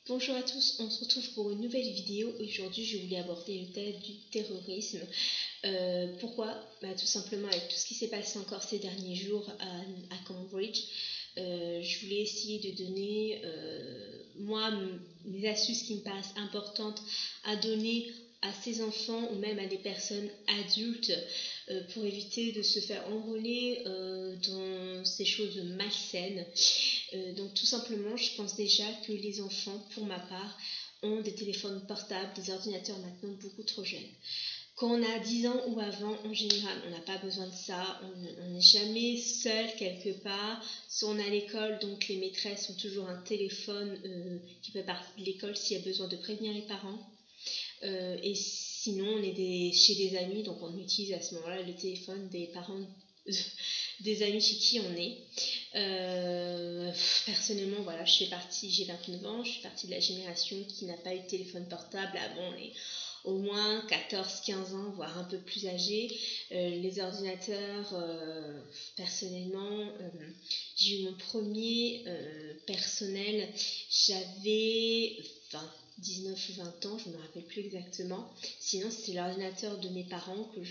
Bonjour à tous, on se retrouve pour une nouvelle vidéo. Aujourd'hui, je voulais aborder le thème du terrorisme. Pourquoi tout simplement avec tout ce qui s'est passé encore ces derniers jours à Cambridge. Je voulais essayer de donner, moi, mes astuces qui me paraissent importantes à donner à ces enfants ou même à des personnes adultes pour éviter de se faire enrôler dans ces choses malsaines. Donc tout simplement, je pense déjà que les enfants, pour ma part, ont des téléphones portables, des ordinateurs maintenant beaucoup trop jeunes. Quand on a 10 ans ou avant, en général, on n'a pas besoin de ça, on n'est jamais seul quelque part. Si on est à l'école, donc les maîtresses ont toujours un téléphone qui fait partie de l'école s'il y a besoin de prévenir les parents. Et sinon, on est chez des amis, donc on utilise à ce moment-là le téléphone des parents des amis chez qui on est. Personnellement, voilà, j'ai 29 ans, je fais partie de la génération qui n'a pas eu de téléphone portable avant les au moins 14-15 ans, voire un peu plus âgés. Les ordinateurs, personnellement, j'ai eu mon premier personnel, j'avais 19 ou 20 ans, je ne me rappelle plus exactement. Sinon, c'était l'ordinateur de mes parents que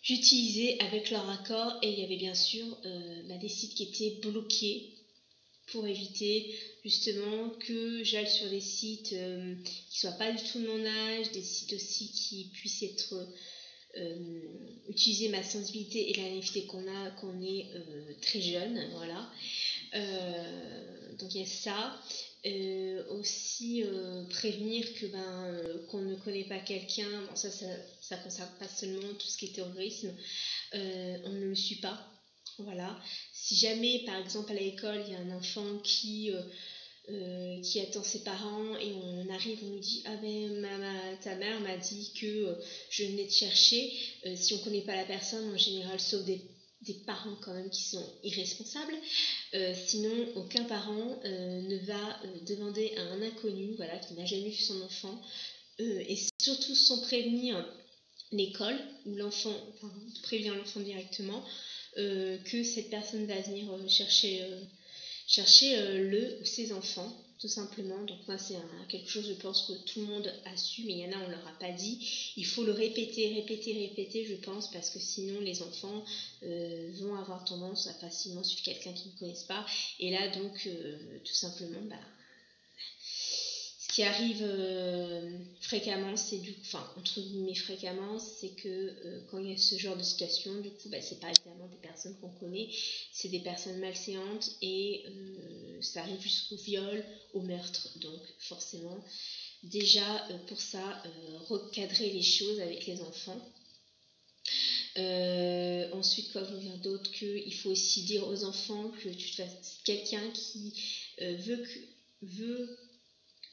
j'utilisais avec leur accord, et il y avait bien sûr des sites qui étaient bloqués pour éviter justement que j'aille sur des sites qui ne soient pas du tout de mon âge, des sites aussi qui puissent être utiliser ma sensibilité et la naïveté qu'on est très jeune, voilà. Donc il y a ça. Aussi prévenir que qu'on ne connaît pas quelqu'un, bon, ça concerne pas seulement tout ce qui est terrorisme, on ne le suit pas, voilà. Si jamais par exemple à l'école il y a un enfant qui attend ses parents et on arrive, on lui dit ah ben ta mère m'a dit que je venais te chercher, si on connaît pas la personne en général, sauf des parents quand même qui sont irresponsables, sinon aucun parent ne va demander à un inconnu, voilà, qui n'a jamais vu son enfant, et surtout sans prévenir l'école ou l'enfant, prévenir l'enfant directement que cette personne va venir chercher le ou ses enfants, tout simplement. Donc moi c'est quelque chose, je pense que tout le monde a su, mais il y en a on leur a pas dit. Il faut le répéter, je pense, parce que sinon les enfants vont avoir tendance à facilement suivre quelqu'un qu'ils ne connaissent pas. Et là donc tout simplement ce qui arrive fréquemment, c'est entre guillemets fréquemment, c'est que quand il y a ce genre de situation, du coup c'est pas évidemment des personnes qu'on connaît, c'est des personnes malséantes, et ça arrive jusqu'au viol, au meurtre. Donc forcément déjà pour ça, recadrer les choses avec les enfants. Ensuite, quoi vous dire d'autre, qu'il faut aussi dire aux enfants que tu fasses quelqu'un qui veut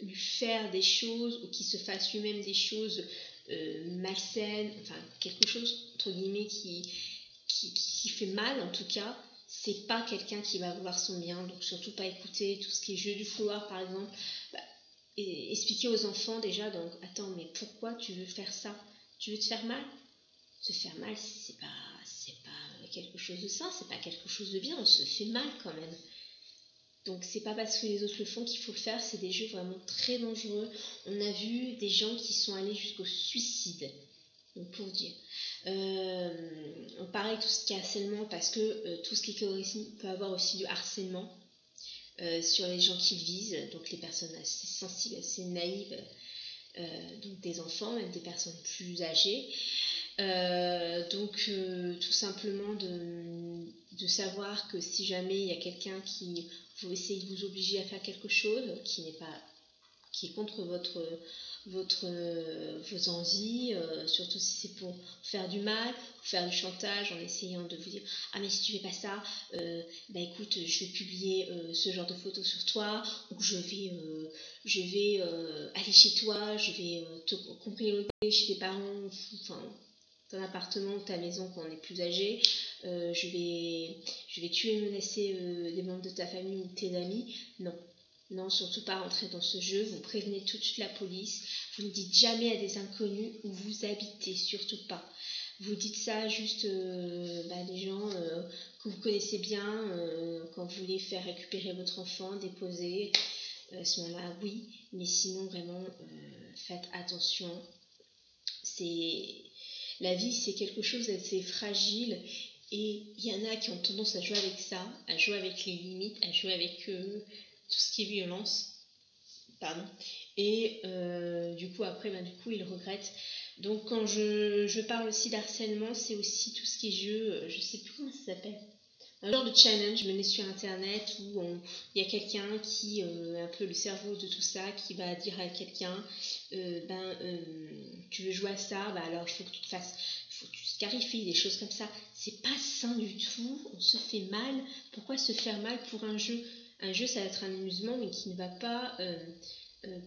lui faire des choses, ou qui se fasse lui-même des choses malsaines, enfin quelque chose entre guillemets qui fait mal, en tout cas c'est pas quelqu'un qui va vouloir son bien. Donc surtout pas écouter tout ce qui est jeu du fouloir par exemple, et expliquer aux enfants déjà, donc attends, mais pourquoi tu veux faire ça? Tu veux te faire mal? Se faire mal, c'est pas quelque chose de sain, c'est pas quelque chose de bien, on se fait mal quand même. Donc c'est pas parce que les autres le font qu'il faut le faire, c'est des jeux vraiment très dangereux. On a vu des gens qui sont allés jusqu'au suicide, donc pour dire. Pareil, tout ce qui est harcèlement, parce que tout ce qui est terrorisme peut avoir aussi du harcèlement sur les gens qui visent, donc les personnes assez sensibles, assez naïves, donc des enfants, même des personnes plus âgées. Donc tout simplement de savoir que si jamais il y a quelqu'un qui vous essaye de vous obliger à faire quelque chose qui est contre vos envies, surtout si c'est pour faire du mal, pour faire du chantage, en essayant de vous dire ah mais si tu fais pas ça, écoute, je vais publier ce genre de photos sur toi, ou je vais aller chez toi, je vais te cambrioler chez tes parents, enfin ton appartement ou ta maison quand on est plus âgé, je vais tuer et menacer des membres de ta famille ou de tes amis. Non, surtout pas rentrer dans ce jeu. Vous prévenez tout de suite la police. Vous ne dites jamais à des inconnus où vous habitez, surtout pas. Vous dites ça juste des gens que vous connaissez bien, quand vous voulez faire récupérer votre enfant, déposer. À ce moment-là, oui, mais sinon vraiment faites attention. La vie, c'est quelque chose d'assez fragile, et il y en a qui ont tendance à jouer avec ça, à jouer avec les limites, à jouer avec tout ce qui est violence. Pardon. Et du coup, après, ils regrettent. Donc, quand je parle aussi d'harcèlement, c'est aussi tout ce qui est jeu, je sais plus comment ça s'appelle. Un genre de challenge mené sur internet où il y a quelqu'un qui, un peu le cerveau de tout ça, qui va dire à quelqu'un tu veux jouer à ça, alors il faut que tu te fasses, il faut que tu scarifies, des choses comme ça. C'est pas sain du tout, on se fait mal. Pourquoi se faire mal pour un jeu? Un jeu, ça va être un amusement, mais qui ne va pas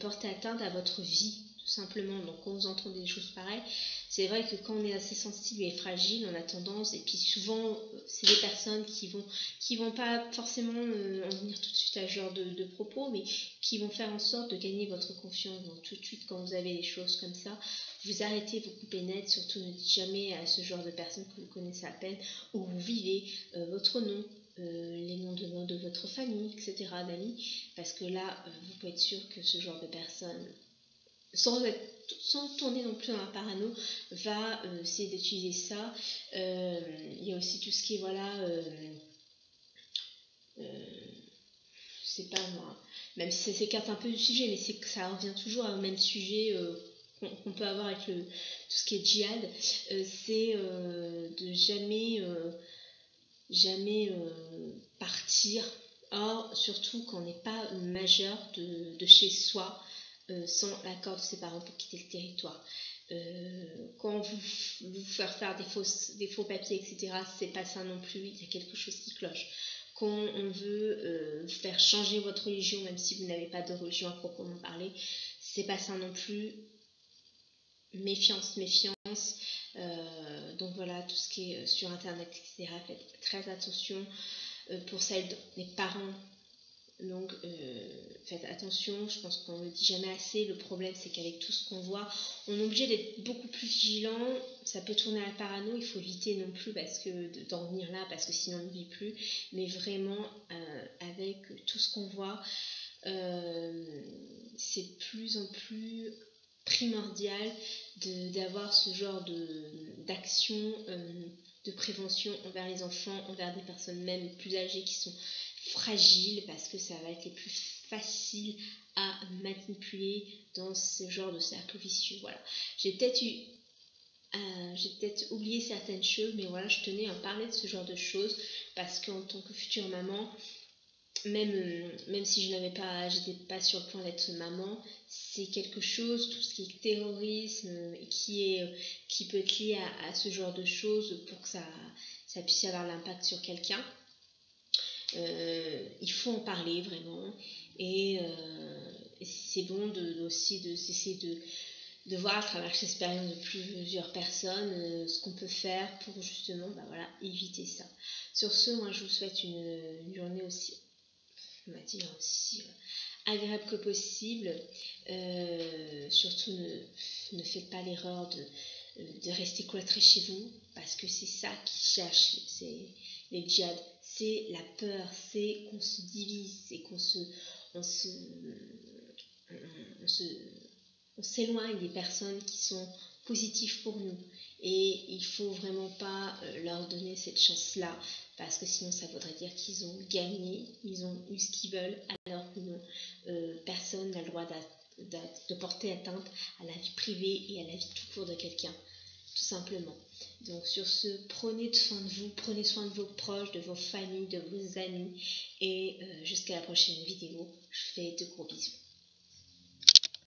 porter atteinte à votre vie, tout simplement. Donc quand vous entendez des choses pareilles, c'est vrai que quand on est assez sensible et fragile, on a tendance, et puis souvent c'est des personnes qui vont pas forcément en venir tout de suite à ce genre de propos, mais qui vont faire en sorte de gagner votre confiance. Donc tout de suite, quand vous avez des choses comme ça, vous arrêtez, vous coupez net. Surtout ne dites jamais à ce genre de personnes que vous connaissez à peine, où vous vivez, votre nom, les noms de votre famille, etc., d'amis, parce que là, vous pouvez être sûr que ce genre de personnes, sans tourner non plus dans la parano, va essayer d'utiliser ça. Il y a aussi tout ce qui est, voilà, je sais pas moi, même si ça s'écarte un peu du sujet, mais c'est que ça revient toujours au même sujet qu'on peut avoir avec tout ce qui est djihad, c'est de jamais partir. Or, surtout quand on n'est pas majeur de chez soi, sans l'accord de ses parents pour quitter le territoire. Quand vous faire des faux papiers, etc., c'est pas ça non plus, il y a quelque chose qui cloche. Quand on veut faire changer votre religion, même si vous n'avez pas de religion à proprement parler, c'est pas ça non plus. Méfiance. Donc voilà, tout ce qui est sur internet, etc., faites très attention. Pour celles des parents, donc faites attention. Je pense qu'on ne le dit jamais assez. Le problème, c'est qu'avec tout ce qu'on voit, on est obligé d'être beaucoup plus vigilant. Ça peut tourner à la parano, il faut éviter non plus d'en venir là, parce que sinon on ne vit plus. Mais vraiment, avec tout ce qu'on voit, c'est de plus en plus primordial d'avoir ce genre d'action, de prévention envers les enfants, envers des personnes même plus âgées qui sont fragiles, parce que ça va être les plus faciles à manipuler dans ce genre de cercle vicieux. Voilà. J'ai peut-être oublié certaines choses, mais voilà, je tenais à en parler de ce genre de choses, parce qu'en tant que future maman, même si j'étais pas sur le point d'être maman, c'est quelque chose, tout ce qui est terrorisme, qui peut être lié à ce genre de choses, pour que ça puisse avoir l'impact sur quelqu'un. Il faut en parler vraiment, et c'est bon aussi de s'essayer de voir à travers l'expérience de plusieurs personnes ce qu'on peut faire pour justement éviter ça. Sur ce, moi je vous souhaite une journée aussi, on va dire, aussi agréable que possible. Surtout ne faites pas l'erreur de rester cloîtré chez vous, parce que c'est ça qui cherche les djihad. C'est la peur, c'est qu'on se divise, c'est qu'on s'éloigne des personnes qui sont positives pour nous, et il faut vraiment pas leur donner cette chance-là, parce que sinon ça voudrait dire qu'ils ont gagné, ils ont eu ce qu'ils veulent, alors que non, personne n'a le droit de porter atteinte à la vie privée et à la vie tout court de quelqu'un, tout simplement. Donc sur ce, prenez soin de vous, prenez soin de vos proches, de vos familles, de vos amis, et jusqu'à la prochaine vidéo, je fais de gros bisous.